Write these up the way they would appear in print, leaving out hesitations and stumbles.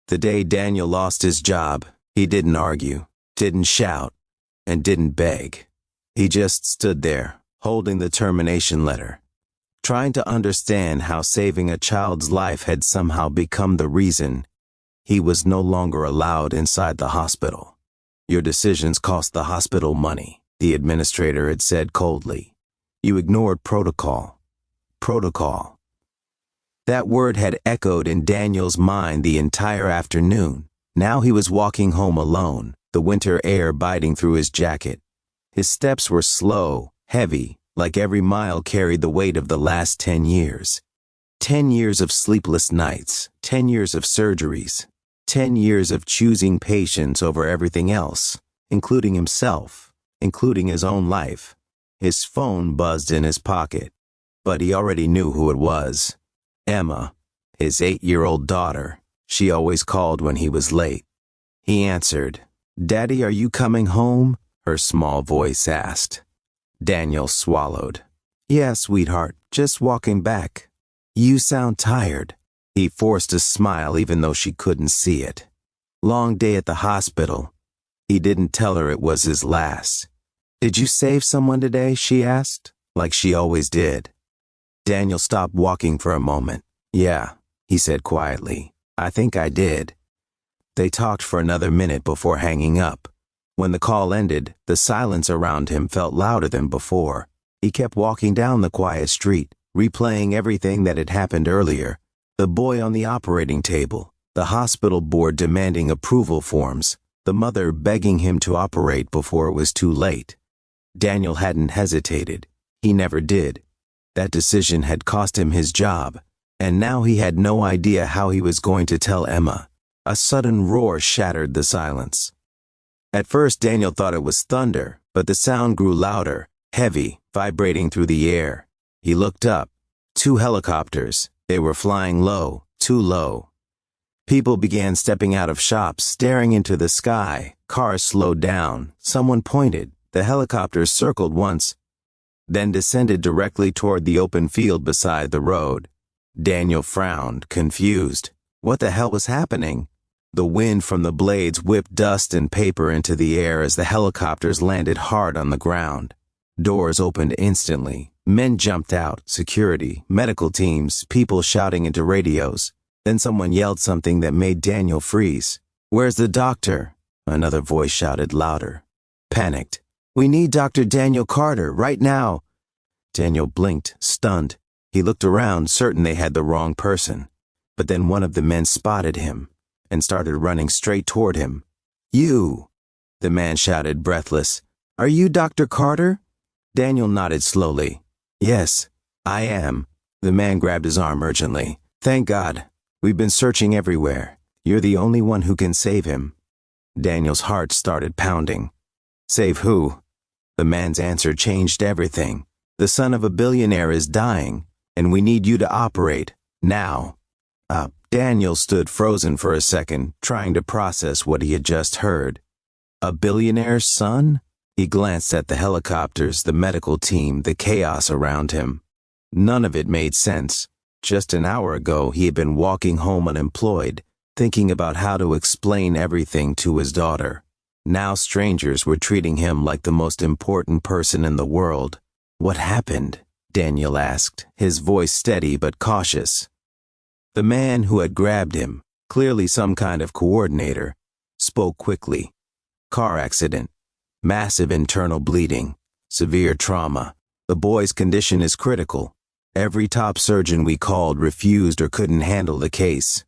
The day Daniel lost his job, he didn't argue, didn't shout, and didn't beg. He just stood there, holding the termination letter, trying to understand how saving a child's life had somehow become the reason he was no longer allowed inside the hospital. "Your decisions cost the hospital money," the administrator had said coldly. "You ignored protocol." Protocol. That word had echoed in Daniel's mind the entire afternoon. Now he was walking home alone, the winter air biting through his jacket. His steps were slow, heavy, like every mile carried the weight of the last 10 years. 10 years of sleepless nights, 10 years of surgeries, 10 years of choosing patience over everything else, including himself, including his own life. His phone buzzed in his pocket, but he already knew who it was. Emma, his 8-year-old daughter. She always called when he was late. He answered. "Daddy, are you coming home?" her small voice asked. Daniel swallowed. "Yeah, sweetheart, just walking back." "You sound tired." He forced a smile even though she couldn't see it. "Long day at the hospital." He didn't tell her it was his last. "Did you save someone today?" she asked, like she always did. Daniel stopped walking for a moment. "Yeah," he said quietly. "I think I did." They talked for another minute before hanging up. When the call ended, the silence around him felt louder than before. He kept walking down the quiet street, replaying everything that had happened earlier. The boy on the operating table, the hospital board demanding approval forms, the mother begging him to operate before it was too late. Daniel hadn't hesitated. He never did. That decision had cost him his job, and now he had no idea how he was going to tell Emma. A sudden roar shattered the silence. At first Daniel thought it was thunder, but the sound grew louder, heavy, vibrating through the air. He looked up. 2 helicopters. They were flying low, too low. People began stepping out of shops, staring into the sky. Cars slowed down. Someone pointed. The helicopters circled once, then descended directly toward the open field beside the road. Daniel frowned, confused. What the hell was happening? The wind from the blades whipped dust and paper into the air as the helicopters landed hard on the ground. Doors opened instantly. Men jumped out, security, medical teams, people shouting into radios. Then someone yelled something that made Daniel freeze. "Where's the doctor?" Another voice shouted louder. Panicked. "We need Dr. Daniel Carter, right now." Daniel blinked, stunned. He looked around, certain they had the wrong person. But then one of the men spotted him and started running straight toward him. "You!" the man shouted, breathless. "Are you Dr. Carter?" Daniel nodded slowly. "Yes, I am." The man grabbed his arm urgently. "Thank God. We've been searching everywhere. You're the only one who can save him." Daniel's heart started pounding. "Save who?" The man's answer changed everything. "The son of a billionaire is dying, and we need you to operate, now." Daniel stood frozen for a second, trying to process what he had just heard. A billionaire's son? He glanced at the helicopters, the medical team, the chaos around him. None of it made sense. Just an hour ago, he had been walking home unemployed, thinking about how to explain everything to his daughter. Now strangers were treating him like the most important person in the world. "What happened?" Daniel asked, his voice steady but cautious. The man who had grabbed him, clearly some kind of coordinator, spoke quickly. "Car accident. Massive internal bleeding. Severe trauma. The boy's condition is critical. Every top surgeon we called refused or couldn't handle the case."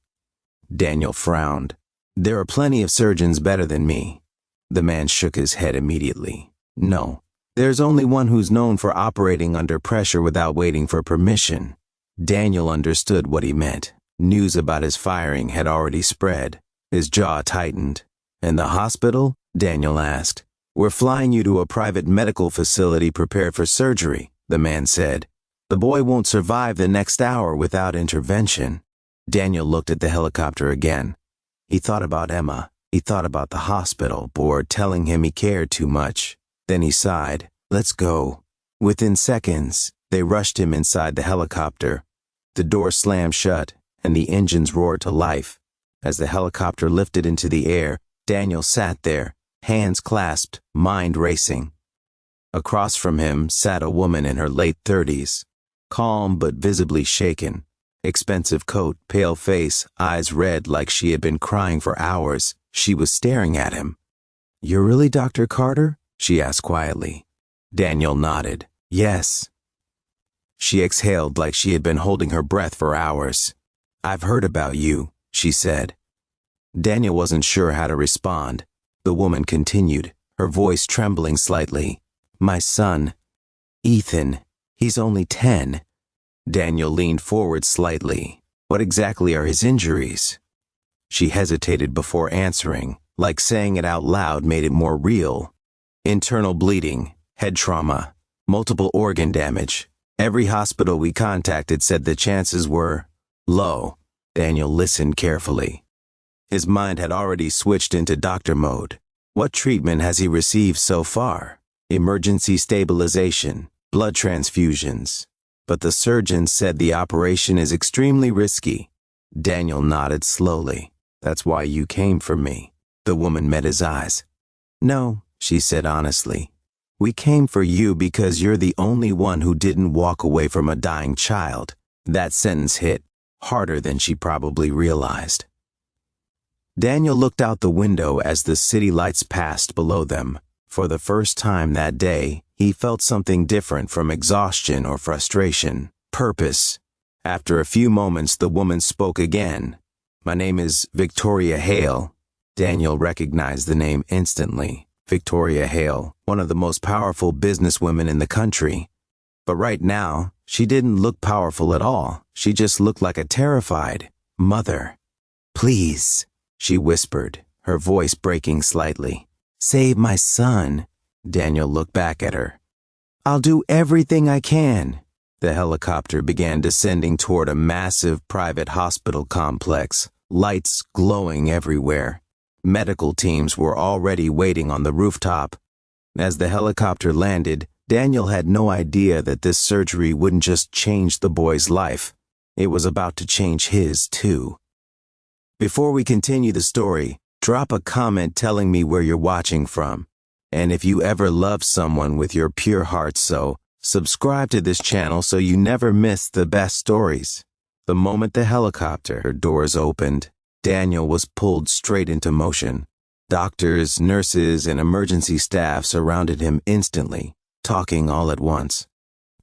Daniel frowned. "There are plenty of surgeons better than me." The man shook his head immediately. "No. There's only one who's known for operating under pressure without waiting for permission." Daniel understood what he meant. News about his firing had already spread. His jaw tightened. "In the hospital?" Daniel asked. "We're flying you to a private medical facility prepared for surgery," the man said. "The boy won't survive the next hour without intervention." Daniel looked at the helicopter again. He thought about Emma. He thought about the hospital board telling him he cared too much. Then he sighed. "Let's go." Within seconds, they rushed him inside the helicopter. The door slammed shut, and the engines roared to life. As the helicopter lifted into the air, Daniel sat there, hands clasped, mind racing. Across from him sat a woman in her late 30s, calm but visibly shaken. Expensive coat, pale face, eyes red like she had been crying for hours. She was staring at him. "You're really Dr. Carter?" she asked quietly. Daniel nodded. "Yes." She exhaled like she had been holding her breath for hours. "I've heard about you," she said. Daniel wasn't sure how to respond. The woman continued, her voice trembling slightly. "My son, Ethan, he's only 10. Daniel leaned forward slightly. "What exactly are his injuries?" She hesitated before answering, like saying it out loud made it more real. "Internal bleeding, head trauma, multiple organ damage. Every hospital we contacted said the chances were low." Daniel listened carefully. His mind had already switched into doctor mode. What treatment has he received so far? Emergency stabilization, blood transfusions. But the surgeon said the operation is extremely risky. Daniel nodded slowly. "That's why you came for me." The woman met his eyes. "No," she said honestly. "We came for you because you're the only one who didn't walk away from a dying child." That sentence hit harder than she probably realized. Daniel looked out the window as the city lights passed below them. For the first time that day, he felt something different from exhaustion or frustration. Purpose. After a few moments, the woman spoke again. "My name is Victoria Hale." Daniel recognized the name instantly. Victoria Hale, one of the most powerful businesswomen in the country. But right now, she didn't look powerful at all. She just looked like a terrified mother. "Please," she whispered, her voice breaking slightly. "Save my son." Daniel looked back at her. "I'll do everything I can." The helicopter began descending toward a massive private hospital complex, lights glowing everywhere. Medical teams were already waiting on the rooftop. As the helicopter landed, Daniel had no idea that this surgery wouldn't just change the boy's life. It was about to change his, too. Before we continue the story, drop a comment telling me where you're watching from. And if you ever loved someone with your pure heart, subscribe to this channel so you never miss the best stories. The moment the helicopter doors opened, Daniel was pulled straight into motion. Doctors, nurses, and emergency staff surrounded him instantly, talking all at once.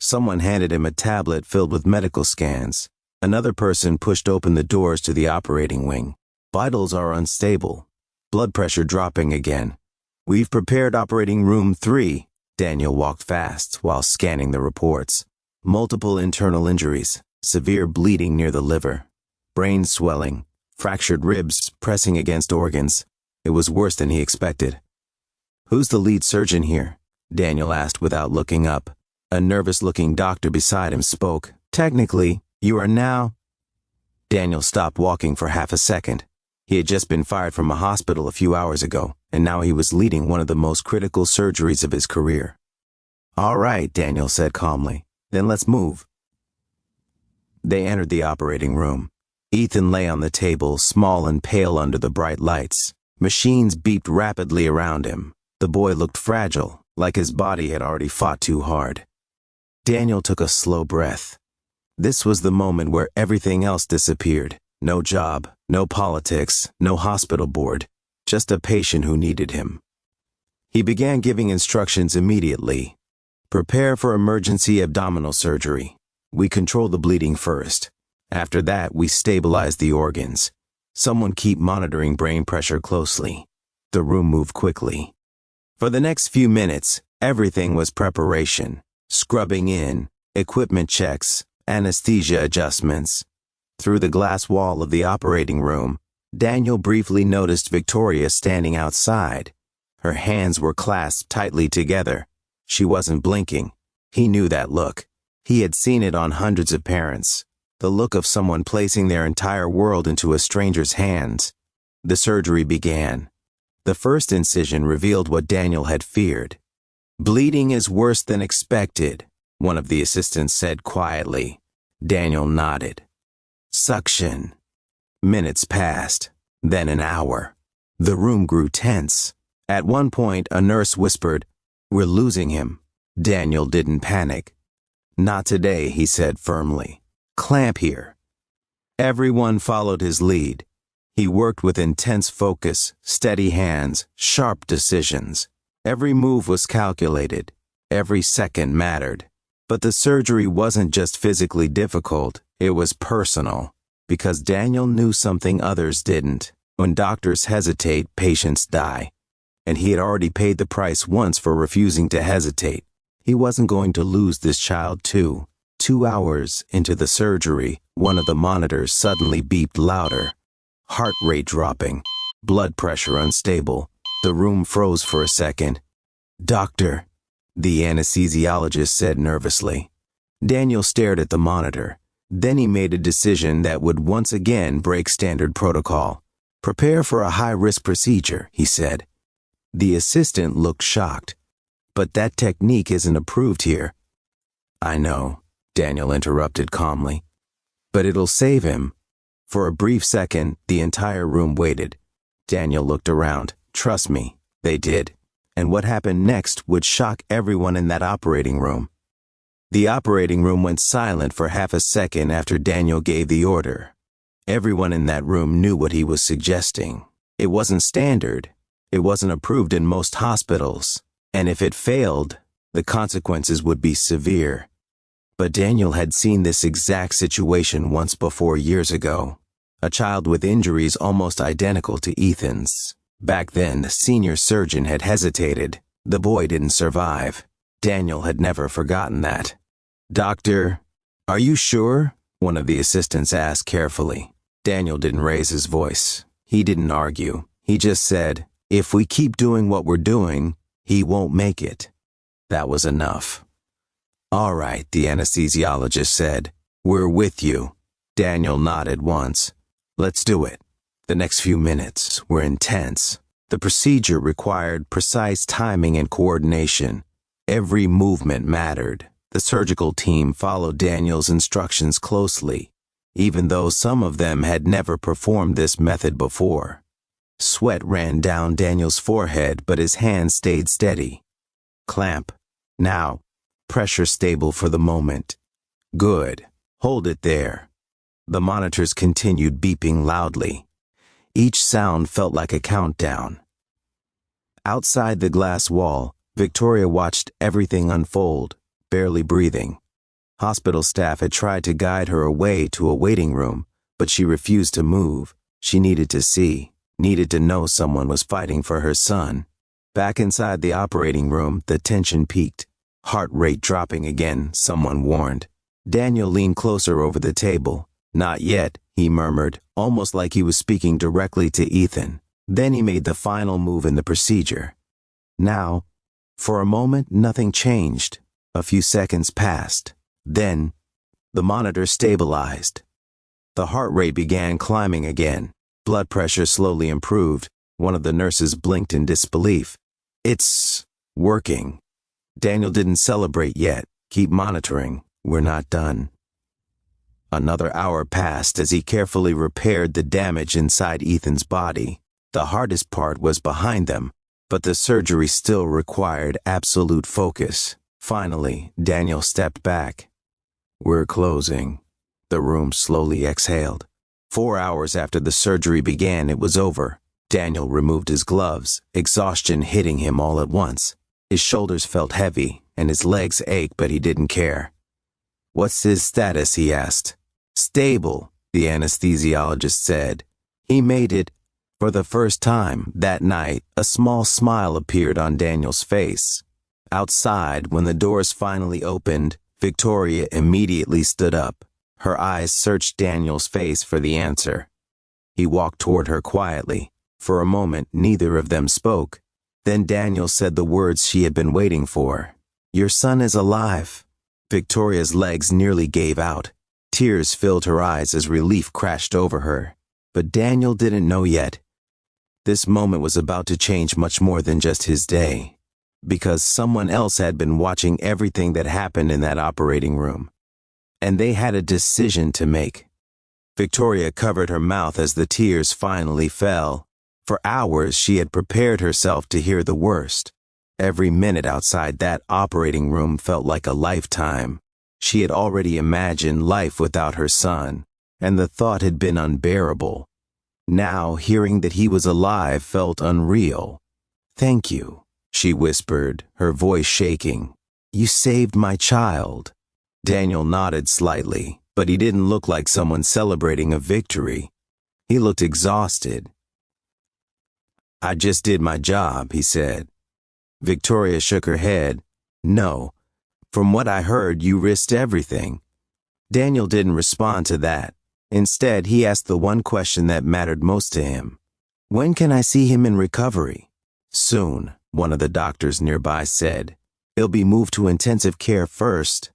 Someone handed him a tablet filled with medical scans. Another person pushed open the doors to the operating wing. "Vitals are unstable. Blood pressure dropping again. We've prepared operating room 3. Daniel walked fast while scanning the reports. Multiple internal injuries, severe bleeding near the liver, brain swelling, fractured ribs pressing against organs. It was worse than he expected. "Who's the lead surgeon here?" Daniel asked without looking up. A nervous-looking doctor beside him spoke. "Technically, you are now..." Daniel stopped walking for half a second. He had just been fired from a hospital a few hours ago, and now he was leading one of the most critical surgeries of his career. "All right," Daniel said calmly. "Then let's move." They entered the operating room. Ethan lay on the table, small and pale under the bright lights. Machines beeped rapidly around him. The boy looked fragile, like his body had already fought too hard. Daniel took a slow breath. This was the moment where everything else disappeared. No job, no politics, no hospital board, just a patient who needed him. He began giving instructions immediately. "Prepare for emergency abdominal surgery. We control the bleeding first. After that, we stabilize the organs. Someone keep monitoring brain pressure closely." The room moved quickly. For the next few minutes, everything was preparation. Scrubbing in, equipment checks, anesthesia adjustments. Through the glass wall of the operating room, Daniel briefly noticed Victoria standing outside. Her hands were clasped tightly together. She wasn't blinking. He knew that look. He had seen it on hundreds of parents. The look of someone placing their entire world into a stranger's hands. The surgery began. The first incision revealed what Daniel had feared. "Bleeding is worse than expected," one of the assistants said quietly. Daniel nodded. Suction. Minutes passed. then an hour. The room grew tense. At one point, a nurse whispered, "We're losing him." Daniel didn't panic. "Not today," he said firmly. "Clamp here." Everyone followed his lead. He worked with intense focus, steady hands, sharp decisions. Every move was calculated. Every second mattered. But the surgery wasn't just physically difficult, it was personal. Because Daniel knew something others didn't. When doctors hesitate, patients die. And he had already paid the price once for refusing to hesitate. He wasn't going to lose this child too. 2 hours into the surgery, one of the monitors suddenly beeped louder. Heart rate dropping, blood pressure unstable. The room froze for a second. "Doctor," the anesthesiologist said nervously. Daniel stared at the monitor. Then he made a decision that would once again break standard protocol. "Prepare for a high-risk procedure," he said. The assistant looked shocked. "But that technique isn't approved here." "I know," Daniel interrupted calmly. "But it'll save him." For a brief second, the entire room waited. Daniel looked around. Trust me, they did. And what happened next would shock everyone in that operating room. The operating room went silent for half a second after Daniel gave the order. Everyone in that room knew what he was suggesting. It wasn't standard. It wasn't approved in most hospitals. And if it failed, the consequences would be severe. But Daniel had seen this exact situation once before years ago. A child with injuries almost identical to Ethan's. Back then, the senior surgeon had hesitated. The boy didn't survive. Daniel had never forgotten that. "Doctor, are you sure?" one of the assistants asked carefully. Daniel didn't raise his voice. He didn't argue. He just said, "If we keep doing what we're doing, he won't make it." That was enough. "All right," the anesthesiologist said. "We're with you." Daniel nodded once. "Let's do it." The next few minutes were intense. The procedure required precise timing and coordination. Every movement mattered. The surgical team followed Daniel's instructions closely, even though some of them had never performed this method before. Sweat ran down Daniel's forehead, but his hands stayed steady. "Clamp. Now. Pressure stable for the moment. Good. Hold it there." The monitors continued beeping loudly. Each sound felt like a countdown. Outside the glass wall, Victoria watched everything unfold, barely breathing. Hospital staff had tried to guide her away to a waiting room, but she refused to move. She needed to see, needed to know someone was fighting for her son. Back inside the operating room, the tension peaked. Heart rate dropping again, someone warned. Daniel leaned closer over the table. "Not yet," he murmured, almost like he was speaking directly to Ethan. Then he made the final move in the procedure. Now, for a moment, nothing changed. A few seconds passed. Then, the monitor stabilized. The heart rate began climbing again. Blood pressure slowly improved. One of the nurses blinked in disbelief. "It's working." Daniel didn't celebrate yet. "Keep monitoring. We're not done." Another hour passed as he carefully repaired the damage inside Ethan's body. The hardest part was behind them, but the surgery still required absolute focus. Finally, Daniel stepped back. "We're closing." The room slowly exhaled. 4 hours after the surgery began, it was over. Daniel removed his gloves, exhaustion hitting him all at once. His shoulders felt heavy, and his legs ached, but he didn't care. "What's his status?" he asked. "Stable," the anesthesiologist said. He made it. For the first time that night, a small smile appeared on Daniel's face. Outside, when the doors finally opened, Victoria immediately stood up. Her eyes searched Daniel's face for the answer. He walked toward her quietly. For a moment, neither of them spoke. Then Daniel said the words she had been waiting for. "Your son is alive." Victoria's legs nearly gave out. Tears filled her eyes as relief crashed over her. But Daniel didn't know yet. This moment was about to change much more than just his day. Because someone else had been watching everything that happened in that operating room. And they had a decision to make. Victoria covered her mouth as the tears finally fell. For hours she had prepared herself to hear the worst. Every minute outside that operating room felt like a lifetime. She had already imagined life without her son, and the thought had been unbearable. Now, hearing that he was alive felt unreal. "Thank you," she whispered, her voice shaking. "You saved my child." Daniel nodded slightly, but he didn't look like someone celebrating a victory. He looked exhausted. "I just did my job," he said. Victoria shook her head. "No. From what I heard, you risked everything." Daniel didn't respond to that. Instead, he asked the one question that mattered most to him. "When can I see him in recovery?" "Soon," one of the doctors nearby said. "He'll be moved to intensive care first."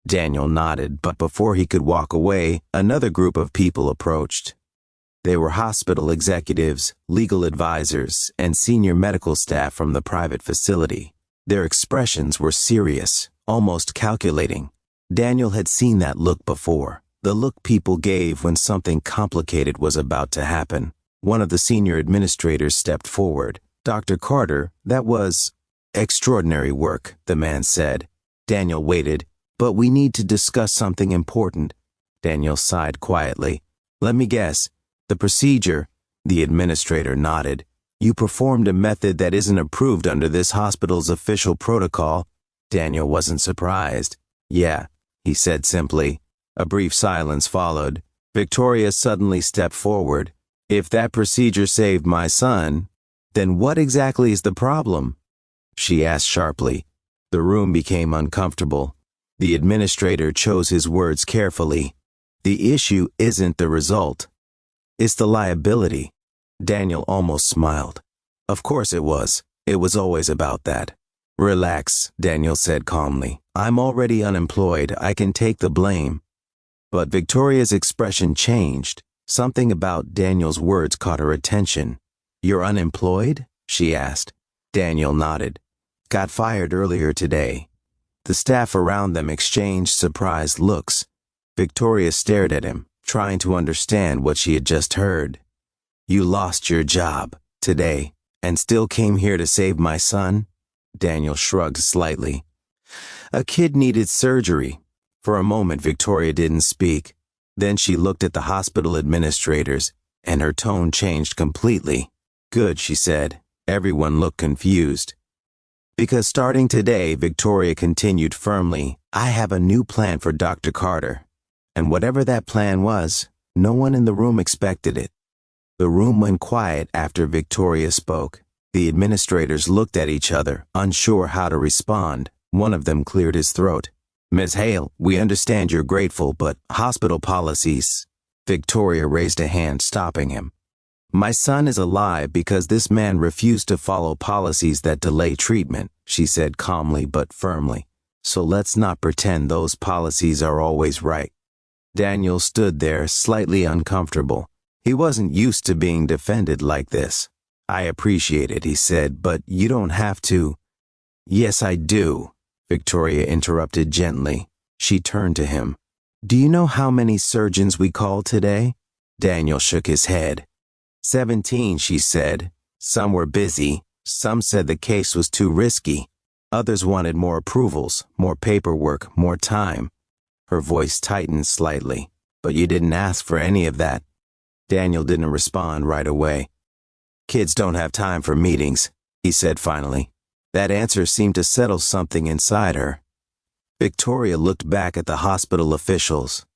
Daniel nodded, but before he could walk away, another group of people approached. They were hospital executives, legal advisors, and senior medical staff from the private facility. Their expressions were serious, almost calculating. Daniel had seen that look before, the look people gave when something complicated was about to happen. One of the senior administrators stepped forward. "Dr. Carter, that was extraordinary work," the man said. Daniel waited. "But we need to discuss something important." Daniel sighed quietly. "Let me guess. The procedure," the administrator nodded. "You performed a method that isn't approved under this hospital's official protocol." Daniel wasn't surprised. "Yeah," he said simply. A brief silence followed. Victoria suddenly stepped forward. "If that procedure saved my son, then what exactly is the problem?" she asked sharply. The room became uncomfortable. The administrator chose his words carefully. "The issue isn't the result. It's the liability." Daniel almost smiled. Of course it was. It was always about that. "Relax," Daniel said calmly. "I'm already unemployed. I can take the blame." But Victoria's expression changed. Something about Daniel's words caught her attention. "You're unemployed?" she asked. Daniel nodded. "Got fired earlier today." The staff around them exchanged surprised looks. Victoria stared at him, trying to understand what she had just heard. "You lost your job today and still came here to save my son?" Daniel shrugged slightly. "A kid needed surgery." For a moment, Victoria didn't speak. Then she looked at the hospital administrators, and her tone changed completely. "Good," she said. Everyone looked confused. "Because starting today," Victoria continued firmly, "I have a new plan for Dr. Carter." And whatever that plan was, no one in the room expected it. The room went quiet after Victoria spoke. The administrators looked at each other, unsure how to respond. One of them cleared his throat. "Ms. Hale, we understand you're grateful, but hospital policies." Victoria raised a hand, stopping him. "My son is alive because this man refused to follow policies that delay treatment," she said calmly but firmly. "So let's not pretend those policies are always right." Daniel stood there, slightly uncomfortable. He wasn't used to being defended like this. "I appreciate it," he said, "but you don't have to." "Yes, I do," Victoria interrupted gently. She turned to him. "Do you know how many surgeons we called today?" Daniel shook his head. 17, she said. Some were busy. Some said the case was too risky. Others wanted more approvals, more paperwork, more time. Her voice tightened slightly. "But you didn't ask for any of that." Daniel didn't respond right away. "Kids don't have time for meetings," he said finally. That answer seemed to settle something inside her. Victoria looked back at the hospital officials.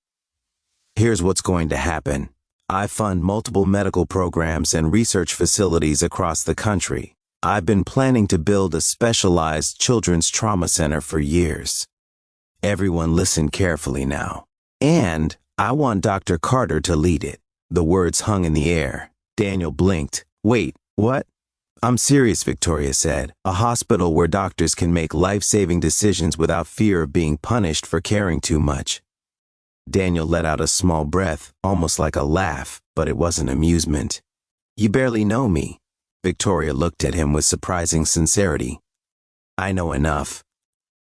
"Here's what's going to happen. I fund multiple medical programs and research facilities across the country. I've been planning to build a specialized children's trauma center for years." Everyone listened carefully now. "And I want Dr. Carter to lead it." The words hung in the air. Daniel blinked. "Wait, what?" "I'm serious," Victoria said. "A hospital where doctors can make life-saving decisions without fear of being punished for caring too much." Daniel let out a small breath, almost like a laugh, but it wasn't amusement. "You barely know me." Victoria looked at him with surprising sincerity. "I know enough.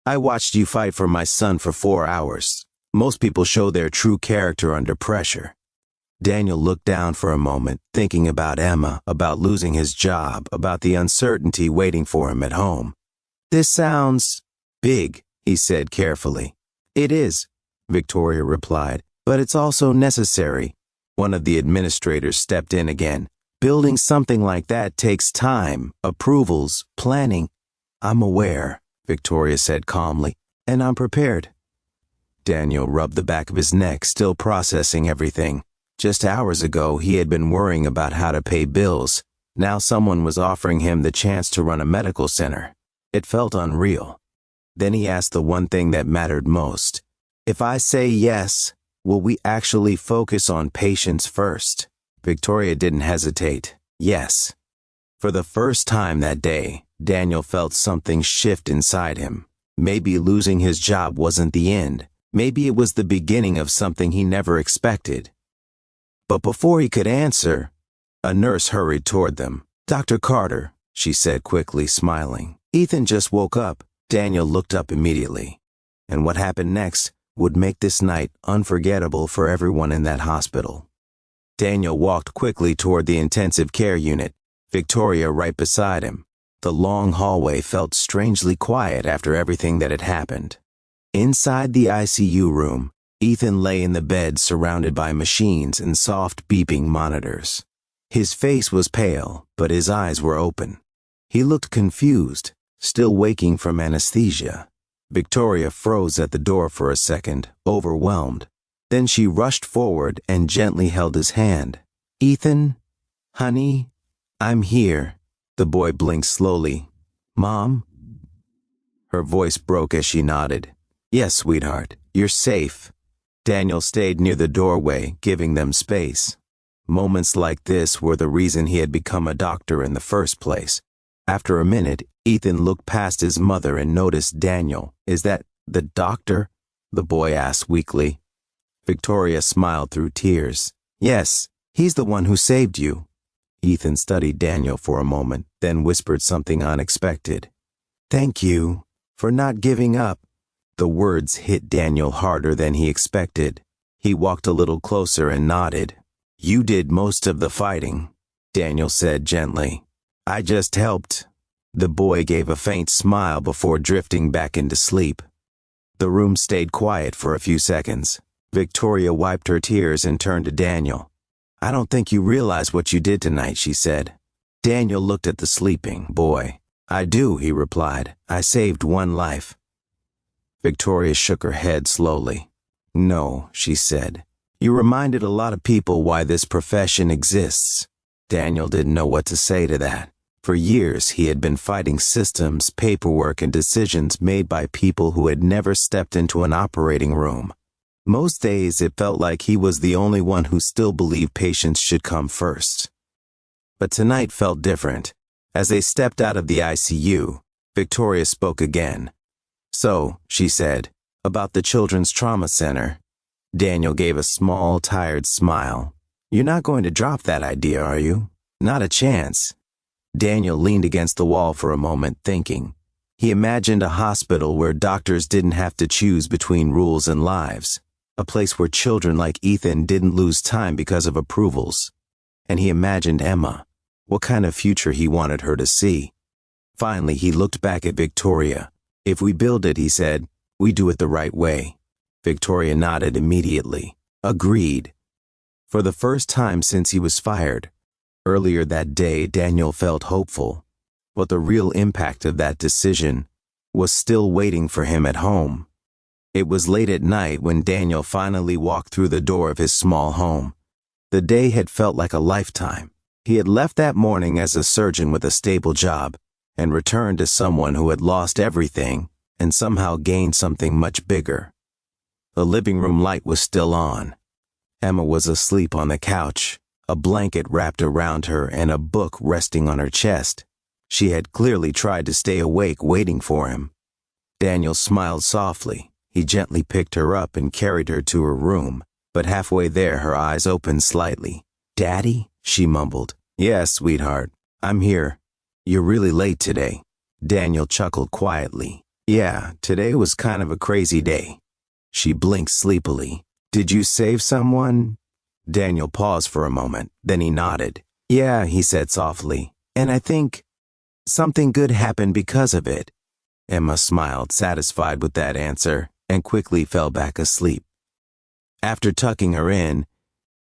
I watched you fight for my son for 4 hours. Most people show their true character under pressure." Daniel looked down for a moment, thinking about Emma, about losing his job, about the uncertainty waiting for him at home. "This sounds big," he said carefully. "It is," Victoria replied, "but it's also necessary." One of the administrators stepped in again. "Building something like that takes time, approvals, planning." "I'm aware," Victoria said calmly, "and I'm prepared." Daniel rubbed the back of his neck, still processing everything. Just hours ago, he had been worrying about how to pay bills. Now someone was offering him the chance to run a medical center. It felt unreal. Then he asked the one thing that mattered most. "If I say yes, will we actually focus on patients first?" Victoria didn't hesitate. Yes. For the first time that day, Daniel felt something shift inside him. Maybe losing his job wasn't the end. Maybe it was the beginning of something he never expected. But before he could answer, a nurse hurried toward them. "Dr. Carter," she said quickly, smiling. "Ethan just woke up." Daniel looked up immediately. And what happened next would make this night unforgettable for everyone in that hospital. Daniel walked quickly toward the intensive care unit, Victoria right beside him. The long hallway felt strangely quiet after everything that had happened. Inside the ICU room, Ethan lay in the bed surrounded by machines and soft beeping monitors. His face was pale, but his eyes were open. He looked confused, still waking from anesthesia. Victoria froze at the door for a second, overwhelmed. Then she rushed forward and gently held his hand. "Ethan, honey, I'm here." The boy blinked slowly. "Mom?" Her voice broke as she nodded. "Yes, sweetheart, you're safe." Daniel stayed near the doorway, giving them space. Moments like this were the reason he had become a doctor in the first place. After a minute, Ethan looked past his mother and noticed Daniel. "Is that the doctor?" the boy asked weakly. Victoria smiled through tears. "Yes, he's the one who saved you." Ethan studied Daniel for a moment, then whispered something unexpected. "Thank you for not giving up." The words hit Daniel harder than he expected. He walked a little closer and nodded. "You did most of the fighting," Daniel said gently. "I just helped." The boy gave a faint smile before drifting back into sleep. The room stayed quiet for a few seconds. Victoria wiped her tears and turned to Daniel. "I don't think you realize what you did tonight," she said. Daniel looked at the sleeping boy. "I do," he replied. "I saved one life." Victoria shook her head slowly. "No," she said. "You reminded a lot of people why this profession exists." Daniel didn't know what to say to that. For years, he had been fighting systems, paperwork, and decisions made by people who had never stepped into an operating room. Most days, it felt like he was the only one who still believed patients should come first. But tonight felt different. As they stepped out of the ICU, Victoria spoke again. "So," she said, "about the Children's Trauma Center." Daniel gave a small, tired smile. "You're not going to drop that idea, are you?" "Not a chance." Daniel leaned against the wall for a moment, thinking. He imagined a hospital where doctors didn't have to choose between rules and lives. A place where children like Ethan didn't lose time because of approvals. And he imagined Emma, what kind of future he wanted her to see. Finally, he looked back at Victoria. "If we build it," he said, "we do it the right way." Victoria nodded immediately. Agreed. For the first time since he was fired, earlier that day, Daniel felt hopeful. But the real impact of that decision was still waiting for him at home. It was late at night when Daniel finally walked through the door of his small home. The day had felt like a lifetime. He had left that morning as a surgeon with a stable job, and returned as someone who had lost everything and somehow gained something much bigger. The living room light was still on. Emma was asleep on the couch, a blanket wrapped around her and a book resting on her chest. She had clearly tried to stay awake waiting for him. Daniel smiled softly. He gently picked her up and carried her to her room, but halfway there her eyes opened slightly. "Daddy?" she mumbled. "Yes, sweetheart. I'm here. You're really late today." Daniel chuckled quietly. "Yeah, today was kind of a crazy day." She blinked sleepily. "Did you save someone?" Daniel paused for a moment, then he nodded. Yeah, he said softly, and I think something good happened because of it. Emma smiled, satisfied with that answer, and quickly fell back asleep. After tucking her in,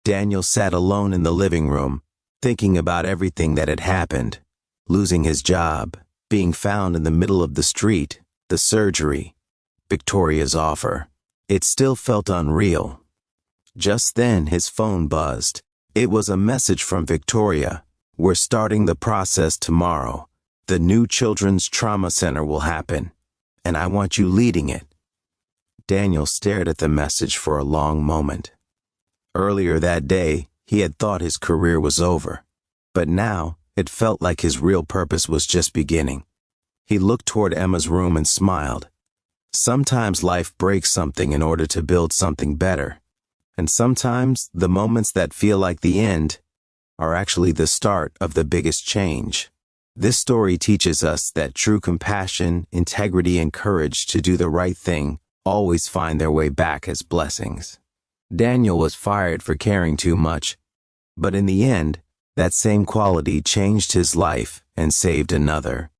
Daniel sat alone in the living room, thinking about everything that had happened. Losing his job, being found in the middle of the street, the surgery, Victoria's offer. It still felt unreal. Just then his phone buzzed. It was a message from Victoria. We're starting the process tomorrow. The new Children's Trauma Center will happen, and I want you leading it. Daniel stared at the message for a long moment. Earlier that day, he had thought his career was over, but now it felt like his real purpose was just beginning. He looked toward Emma's room and smiled. Sometimes life breaks something in order to build something better, and sometimes the moments that feel like the end are actually the start of the biggest change. This story teaches us that true compassion, integrity, and courage to do the right thing always find their way back as blessings. Daniel was fired for caring too much, but in the end, that same quality changed his life and saved another.